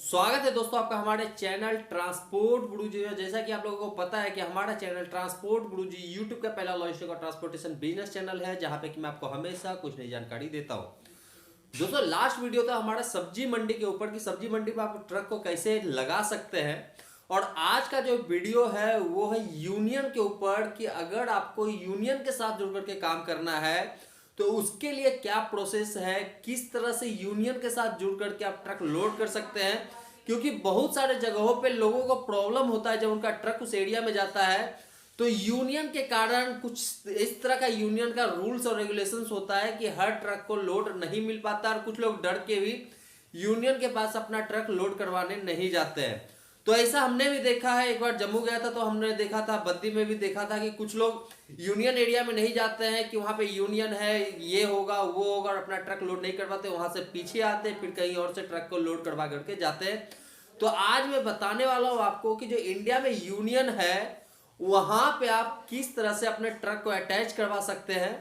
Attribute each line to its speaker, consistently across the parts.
Speaker 1: स्वागत है दोस्तों आपका हमारे चैनल ट्रांसपोर्ट गुरुजी में। जैसा कि आप लोगों को पता है कि हमारा चैनल ट्रांसपोर्ट गुरुजी यूट्यूब का पहला लॉजिस्टिक और ट्रांसपोर्टेशन बिजनेस चैनल है, जहां पे कि मैं आपको हमेशा कुछ नई जानकारी देता हूं। दोस्तों लास्ट वीडियो था हमारा सब्जी मंडी के ऊपर कि सब्जी मंडी में आप ट्रक को कैसे लगा सकते हैं, और आज का जो वीडियो है वो है यूनियन के ऊपर कि अगर आपको यूनियन के साथ जुड़ करके काम करना है तो उसके लिए क्या प्रोसेस है, किस तरह से यूनियन के साथ जुड़ करके आप ट्रक लोड कर सकते हैं। क्योंकि बहुत सारे जगहों पे लोगों को प्रॉब्लम होता है जब उनका ट्रक उस एरिया में जाता है, तो यूनियन के कारण कुछ इस तरह का यूनियन का रूल्स और रेगुलेशंस होता है कि हर ट्रक को लोड नहीं मिल पाता, और कुछ लोग डर के भी यूनियन के पास अपना ट्रक लोड करवाने नहीं जाते हैं। तो ऐसा हमने भी देखा है, एक बार जम्मू गया था तो हमने देखा था, बद्दी में भी देखा था कि कुछ लोग यूनियन एरिया में नहीं जाते हैं कि वहां पे यूनियन है, ये होगा वो होगा, और अपना ट्रक लोड नहीं करवाते, वहां से पीछे आते फिर कहीं और से ट्रक को लोड करवा करके जाते हैं। तो आज मैं बताने वाला हूं आपको कि जो इंडिया में यूनियन है वहां पे आप किस तरह से अपने ट्रक को अटैच करवा सकते हैं,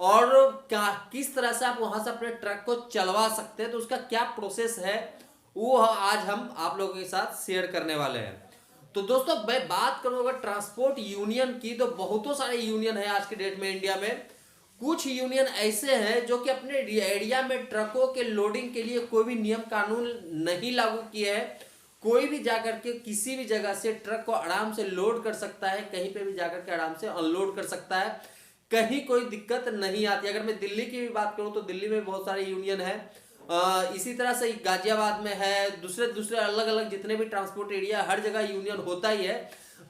Speaker 1: और क्या किस तरह से आप वहां से अपने ट्रक को चलवा सकते हैं, तो उसका क्या प्रोसेस है वो आज हम आप लोगों के साथ शेयर करने वाले हैं। तो दोस्तों मैं बात करूं अगर ट्रांसपोर्ट यूनियन की, तो बहुतों सारे यूनियन है आज के डेट में इंडिया में। कुछ यूनियन ऐसे हैं जो कि अपने एरिया में ट्रकों के लोडिंग के लिए कोई भी नियम कानून नहीं लागू किए हैं। कोई भी जाकर के किसी भी जगह से ट्रक को आराम से लोड कर सकता है, कहीं पे भी जाकर के आराम से अनलोड कर सकता है, कहीं कोई दिक्कत नहीं आती। अगर मैं दिल्ली की भी बात करूं तो दिल्ली में बहुत सारे यूनियन है, इसी तरह से गाजियाबाद में है, दूसरे दूसरे अलग अलग जितने भी ट्रांसपोर्ट एरिया हर जगह यूनियन होता ही है।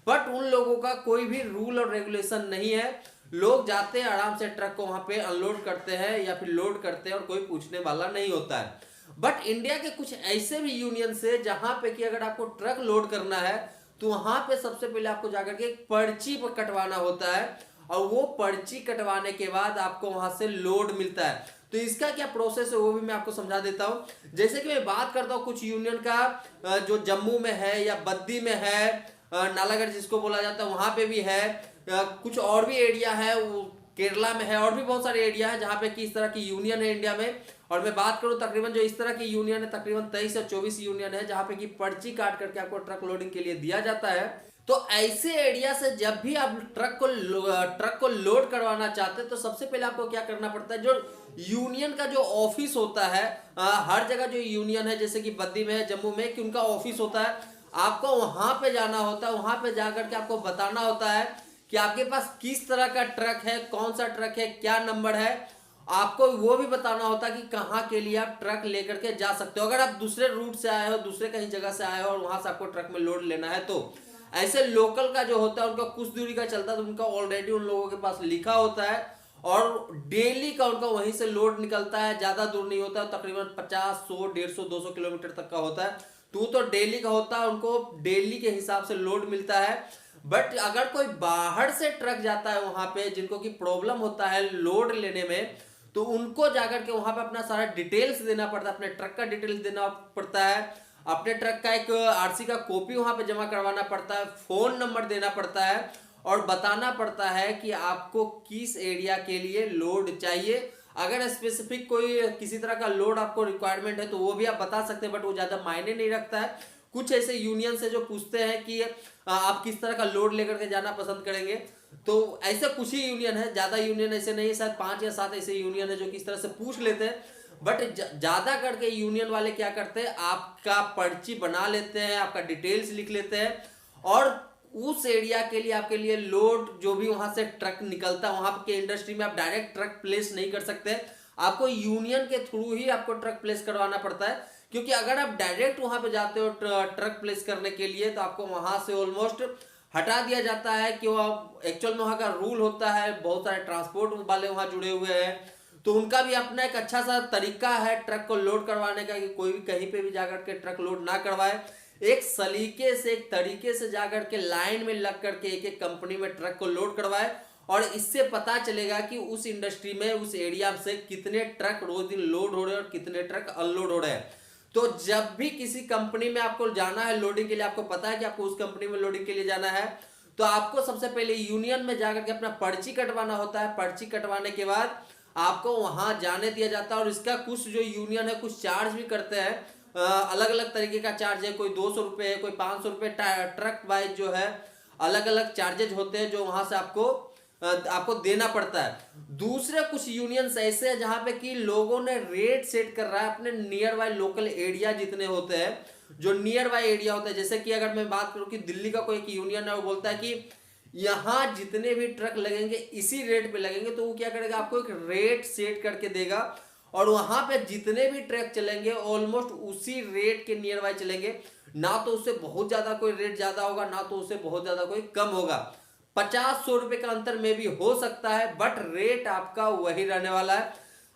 Speaker 1: बट उन लोगों का कोई भी रूल और रेगुलेशन नहीं है, लोग जाते हैं आराम से ट्रक को वहां पे अनलोड करते हैं या फिर लोड करते हैं और कोई पूछने वाला नहीं होता है। बट इंडिया के कुछ ऐसे भी यूनियन से जहां पे कि अगर आपको ट्रक लोड करना है तो वहां पे सबसे पहले आपको जाकर के एक पर्ची पर कटवाना होता है, और वो पर्ची कटवाने के बाद आपको वहां से लोड मिलता है। तो इसका क्या प्रोसेस है वो भी मैं आपको समझा देता हूं। जैसे कि मैं बात करता हूं कुछ यूनियन का जो जम्मू में है या बद्दी में है, नालागढ़ जिसको बोला जाता है वहां पे भी है, कुछ और भी एरिया है वो केरला में है, और भी बहुत सारे एरिया है जहां पे कि इस तरह की यूनियन है इंडिया में। और मैं बात करूं तकरीबन जो इस तरह की यूनियन है तकरीबन 23 या 24 यूनियन है जहां पे कि पर्ची काट करके आपको ट्रक लोडिंग के लिए दिया जाता है। तो ऐसे एरिया से जब भी आप ट्रक को लोड करवाना चाहते हैं तो सबसे पहले आपको क्या करना पड़ता है, जो यूनियन का जो ऑफिस होता है, हर जगह जो यूनियन है जैसे कि बद्दी में है, जम्मू में, कि उनका ऑफिस होता है, आपको वहां पे जाना होता है। वहां पे जाकर के आपको बताना होता है कि आपके पास किस तरह का ट्रक है, कौन सा ट्रक है, क्या नंबर है। आपको वो भी बताना होता है कि कहाँ के लिए आप ट्रक लेकर के जा सकते हो। अगर आप दूसरे रूट से आए हो, दूसरे कहीं जगह से आए हो और वहां से आपको ट्रक में लोड लेना है, तो ऐसे लोकल का जो होता है उनका कुछ दूरी का चलता है, तो उनका ऑलरेडी उन लोगों के पास लिखा होता है, और डेली का उनका वहीं से लोड निकलता है। ज्यादा दूर नहीं होता, तकरीबन 50, 100, 150, 200 किलोमीटर तक का होता है। तो डेली का होता है, उनको डेली के हिसाब से लोड मिलता है। बट अगर कोई बाहर से ट्रक जाता है वहां पे, जिनको की प्रॉब्लम होता है लोड लेने में, तो उनको जाकर के वहां पे अपना सारा डिटेल्स देना पड़ता है, अपने ट्रक का डिटेल्स देना पड़ता है, अपने ट्रक का एक आरसी का कॉपी वहां पे जमा करवाना पड़ता है, फोन नंबर देना पड़ता है, और बताना पड़ता है कि आपको किस एरिया के लिए लोड चाहिए। अगर स्पेसिफिक कोई किसी तरह का लोड आपको रिक्वायरमेंट है तो वो भी आप बता सकते हैं, बट वो ज्यादा मायने नहीं रखता है। कुछ ऐसे यूनियन से जो पूछते हैं कि आप किस तरह का लोड लेकर के जाना पसंद करेंगे, तो ऐसे कुछ ही यूनियन है, ज्यादा यूनियन ऐसे नहीं है, शायद 5 या 7 ऐसे यूनियन है जो कि इस तरह से पूछ लेते हैं। बट ज्यादा करके यूनियन वाले क्या करते हैं, आपका पर्ची बना लेते हैं, आपका डिटेल्स लिख लेते हैं, और उस एरिया के लिए आपके लिए लोड जो भी वहां से ट्रक निकलता है, वहां के इंडस्ट्री में आप डायरेक्ट ट्रक प्लेस नहीं कर सकते, आपको यूनियन के थ्रू ही आपको ट्रक प्लेस करवाना पड़ता है। क्योंकि अगर आप डायरेक्ट वहां पे जाते हो ट्रक प्लेस करने के लिए, तो आपको वहां से ऑलमोस्ट हटा दिया जाता है कि वो एक्चुअल में वहां का रूल होता है, बहुत सारे ट्रांसपोर्ट वाले वहां जुड़े हुए हैं, तो उनका भी अपना एक अच्छा सा तरीका है ट्रक को लोड करवाने का, कि कोई भी कहीं पे भी जाकर के ट्रक लोड ना करवाए। एक सलीके से, एक तरीके से जाकर के लाइन में लग करके एक एक कंपनी में ट्रक को लोड करवाए, और इससे पता चलेगा कि उस इंडस्ट्री में, उस एरिया से कितने ट्रक रोज दिन लोड हो रहे हैं और कितने ट्रक अनलोड हो रहे हैं। तो जब भी किसी कंपनी में आपको जाना है लोडिंग के लिए, आपको पता है कि आपको उस कंपनी में लोडिंग के लिए जाना है, तो आपको सबसे पहले यूनियन में जाकर के अपना पर्ची कटवाना होता है। पर्ची कटवाने के बाद आपको वहां जाने दिया जाता है, और इसका कुछ जो यूनियन है कुछ चार्ज भी करते हैं। अलग अलग तरीके का चार्ज है, कोई 200 रुपये है, कोई 500 रुपये, ट्रक वाइज जो है अलग अलग चार्जेज होते हैं जो वहां से आपको देना पड़ता है। दूसरे कुछ यूनियंस ऐसे हैं जहां पे कि लोगों ने रेट सेट कर रहा है अपने नियर बाय लोकल एरिया जितने होते हैं, जो नियर बाय एरिया होता है। जैसे कि अगर मैं बात करूं कि दिल्ली का कोई एक यूनियन है, वो बोलता है कि यहां जितने भी ट्रक लगेंगे इसी रेट पे लगेंगे, तो वो क्या करेगा, आपको एक रेट सेट करके देगा और वहां पे जितने भी ट्रक चलेंगे ऑलमोस्ट उसी रेट के नियर बाय चलेंगे। ना तो उससे बहुत ज्यादा कोई रेट ज्यादा होगा, ना तो उससे बहुत ज्यादा कोई कम होगा। 50-100 रुपए का अंतर में भी हो सकता है, बट रेट आपका वही रहने वाला है।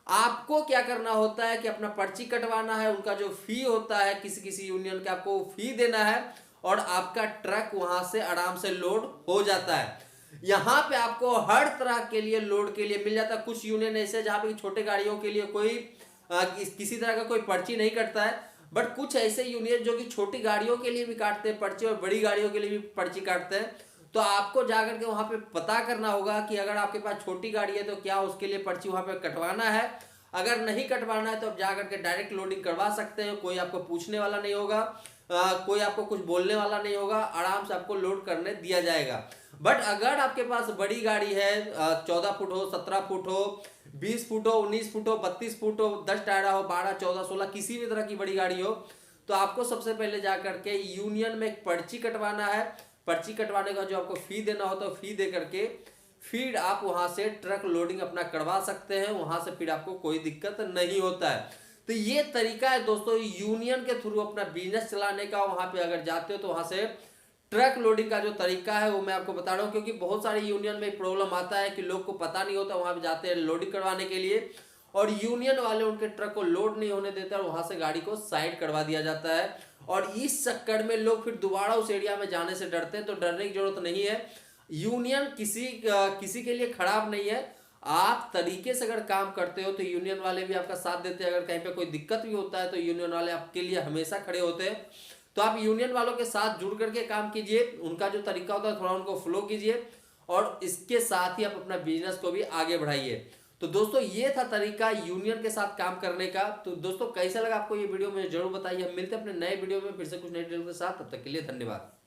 Speaker 1: आपको क्या करना होता है कि अपना पर्ची कटवाना है, उनका जो फी होता है किसी किसी यूनियन का आपको फी देना है और आपका ट्रक वहां से आराम से लोड हो जाता है। यहाँ पे आपको हर तरह के लिए लोड के लिए मिल जाता है। कुछ यूनियन ऐसे जहां पे छोटे गाड़ियों के लिए कोई किसी तरह का कोई पर्ची नहीं कटता है, बट कुछ ऐसे यूनियन जो कि छोटी गाड़ियों के लिए भी काटते हैं पर्ची और बड़ी गाड़ियों के लिए भी पर्ची काटते हैं। तो आपको जाकर के वहां पे पता करना होगा कि अगर आपके पास छोटी गाड़ी है तो क्या उसके लिए पर्ची वहां पे कटवाना है। अगर नहीं कटवाना है तो आप जाकर के डायरेक्ट लोडिंग करवा सकते हैं, कोई आपको पूछने वाला नहीं होगा, कोई आपको कुछ बोलने वाला नहीं होगा, आराम से आपको लोड करने दिया जाएगा। बट अगर आपके पास बड़ी गाड़ी है, 14 फुट हो, 17 फुट हो, 20 फुट हो, 19 फुट हो, 32 फुट हो, 10 टायरा हो, 12, 14, 16 किसी भी तरह की बड़ी गाड़ी हो, तो आपको सबसे पहले जाकर के यूनियन में एक पर्ची कटवाना है। पर्ची कटवाने का जो आपको फी देना होता है, फी दे करके फिर आप वहां से ट्रक लोडिंग अपना करवा सकते हैं। वहां से फिर आपको कोई दिक्कत नहीं होता है। तो ये तरीका है दोस्तों यूनियन के थ्रू अपना बिजनेस चलाने का। वहां पे अगर जाते हो तो वहां से ट्रक लोडिंग का जो तरीका है वो मैं आपको बता रहा हूँ, क्योंकि बहुत सारे यूनियन में प्रॉब्लम आता है कि लोग को पता नहीं होता, वहां पे जाते हैं लोडिंग करवाने के लिए और यूनियन वाले उनके ट्रक को लोड नहीं होने देते और वहां से गाड़ी को साइड करवा दिया जाता है। और इस चक्कर में लोग फिर दोबारा उस एरिया में जाने से डरते हैं। तो डरने की जरूरत नहीं है, यूनियन किसी के लिए खराब नहीं है। आप तरीके से अगर काम करते हो तो यूनियन वाले भी आपका साथ देते हैं। अगर कहीं पे कोई दिक्कत भी होता है तो यूनियन वाले आपके लिए हमेशा खड़े होते हैं। तो आप यूनियन वालों के साथ जुड़ करके काम कीजिए, उनका जो तरीका होता है थोड़ा उनको फॉलो कीजिए और इसके साथ ही आप अपना बिजनेस को भी आगे बढ़ाइए। तो दोस्तों ये था तरीका यूनियन के साथ काम करने का। तो दोस्तों कैसा लगा आपको ये वीडियो, मुझे जरूर बताइए। हम मिलते हैं अपने नए वीडियो में फिर से कुछ नए वीडियो के साथ, तब तक के लिए धन्यवाद।